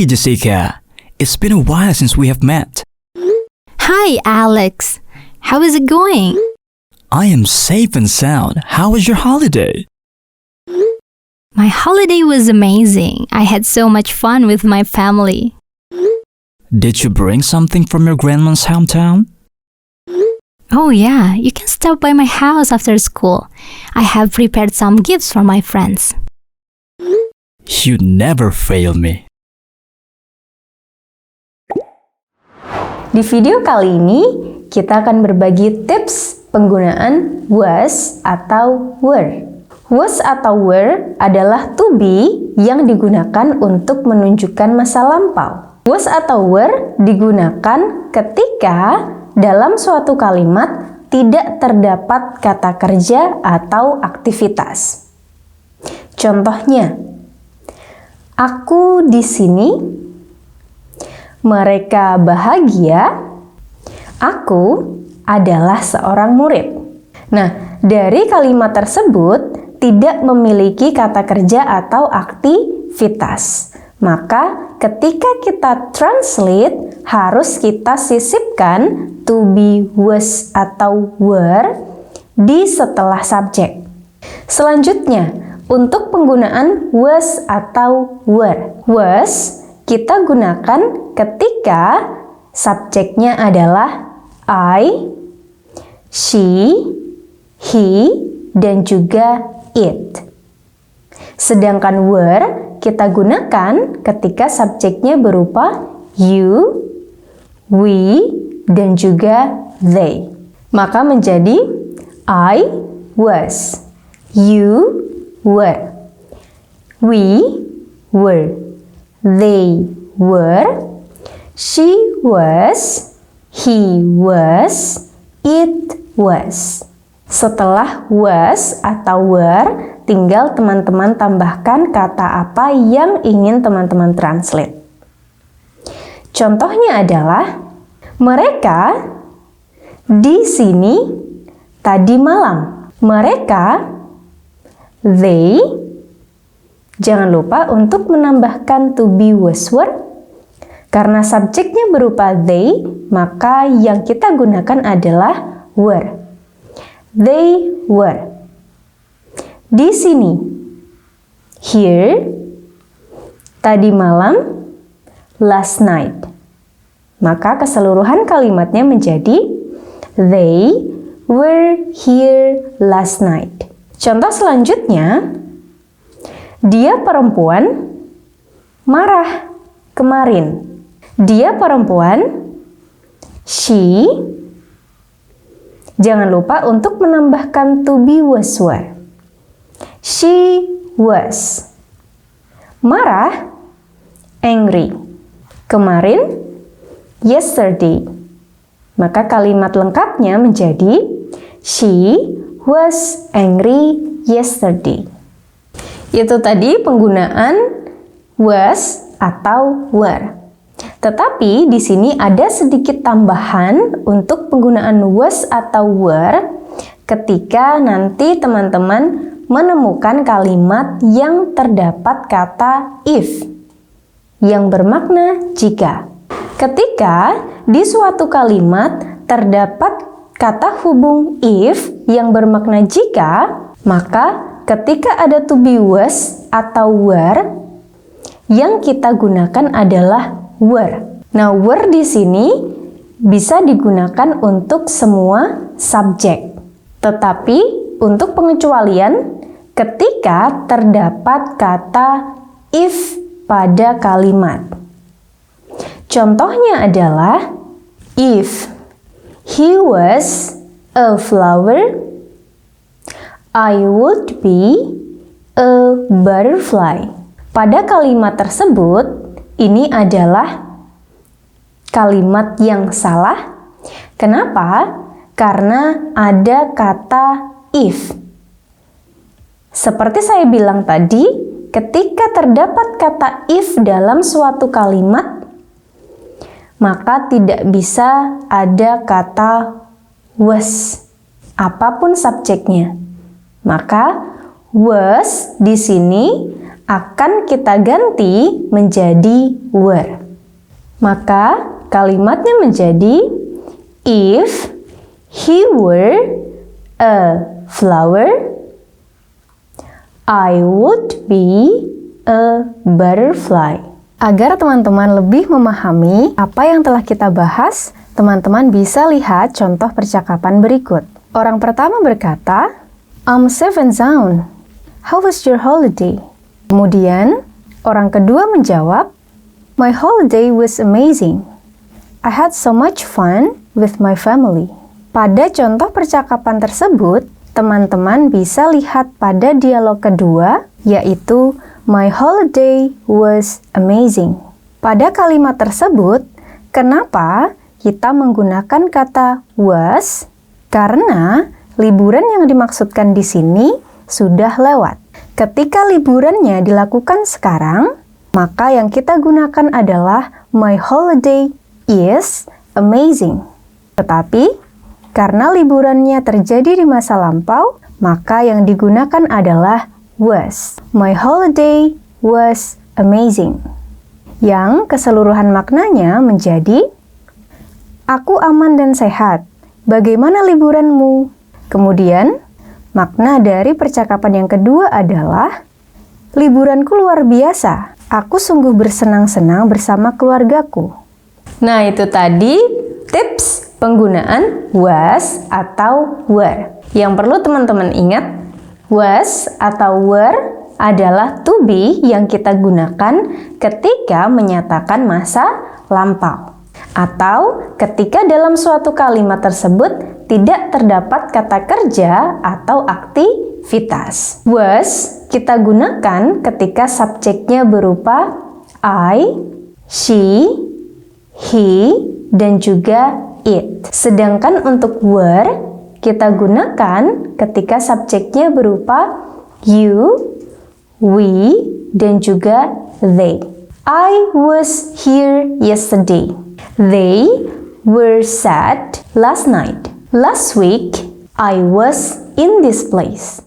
Hey Jessica, it's been a while since we have met. Hi, Alex. How is it going? I am safe and sound. How was your holiday? My holiday was amazing. I had so much fun with my family. Did you bring something from your grandma's hometown? Oh yeah, you can stop by my house after school. I have prepared some gifts for my friends. You never fail me. Di video kali ini, kita akan berbagi tips penggunaan was atau were. Was atau were adalah to be yang digunakan untuk menunjukkan masa lampau. Was atau were digunakan ketika dalam suatu kalimat tidak terdapat kata kerja atau aktivitas. Contohnya, aku di sini, mereka bahagia, aku adalah seorang murid. Nah, dari kalimat tersebut tidak memiliki kata kerja atau aktivitas. Maka ketika kita translate, harus kita sisipkan to be, was, atau were di setelah subjek. Selanjutnya, untuk penggunaan was atau were. Was kita gunakan ketika subjeknya adalah I, she, he, dan juga it. Sedangkan were kita gunakan ketika subjeknya berupa you, we, dan juga they. Maka menjadi I was, you were, we were, they were, she was, he was, it was. Setelah was atau were, tinggal teman-teman tambahkan kata apa yang ingin teman-teman translate. Contohnya adalah, mereka di sini tadi malam. Mereka, they, jangan lupa untuk menambahkan to be, was, were. Karena subjeknya berupa they, maka yang kita gunakan adalah were. They were. Di sini, here, tadi malam, last night. Maka keseluruhan kalimatnya menjadi they were here last night. Contoh selanjutnya, dia perempuan marah kemarin. Dia perempuan, she, jangan lupa untuk menambahkan to be, was, were. She was marah, angry. Kemarin, yesterday. Maka kalimat lengkapnya menjadi she was angry yesterday. Itu tadi penggunaan was atau were. Tetapi di sini ada sedikit tambahan untuk penggunaan was atau were ketika nanti teman-teman menemukan kalimat yang terdapat kata if yang bermakna jika. Ketika di suatu kalimat terdapat kata hubung if yang bermakna jika, maka ketika ada to be, was atau were, yang kita gunakan adalah were. Nah, were di sini bisa digunakan untuk semua subjek. Tetapi untuk pengecualian ketika terdapat kata if pada kalimat. Contohnya adalah if he was a flower, I would be a butterfly. Pada kalimat tersebut, ini adalah kalimat yang salah. Kenapa? Karena ada kata if. Seperti saya bilang tadi, ketika terdapat kata if dalam suatu kalimat, maka tidak bisa ada kata was, apapun subjeknya. Maka was di sini akan kita ganti menjadi were. Maka kalimatnya menjadi, if he were a flower, I would be a butterfly. Agar teman-teman lebih memahami apa yang telah kita bahas, teman-teman bisa lihat contoh percakapan berikut. Orang pertama berkata, I'm 7 down. How was your holiday? Kemudian, orang kedua menjawab, my holiday was amazing. I had so much fun with my family. Pada contoh percakapan tersebut, teman-teman bisa lihat pada dialog kedua, yaitu my holiday was amazing. Pada kalimat tersebut, kenapa kita menggunakan kata was? Karena liburan yang dimaksudkan di sini sudah lewat. Ketika liburannya dilakukan sekarang, maka yang kita gunakan adalah my holiday is amazing. Tetapi, karena liburannya terjadi di masa lampau, maka yang digunakan adalah was. My holiday was amazing. Yang keseluruhan maknanya menjadi, aku aman dan sehat. Bagaimana liburanmu? Kemudian, makna dari percakapan yang kedua adalah, liburanku luar biasa. Aku sungguh bersenang-senang bersama keluargaku. Nah, itu tadi tips penggunaan was atau were. Yang perlu teman-teman ingat, was atau were adalah to be yang kita gunakan ketika menyatakan masa lampau. Atau ketika dalam suatu kalimat tersebut tidak terdapat kata kerja atau aktivitas. Was kita gunakan ketika subjeknya berupa I, she, he, dan juga it. Sedangkan untuk were kita gunakan ketika subjeknya berupa you, we, dan juga they. I was here yesterday. They were sad last night. Last week, I was in this place.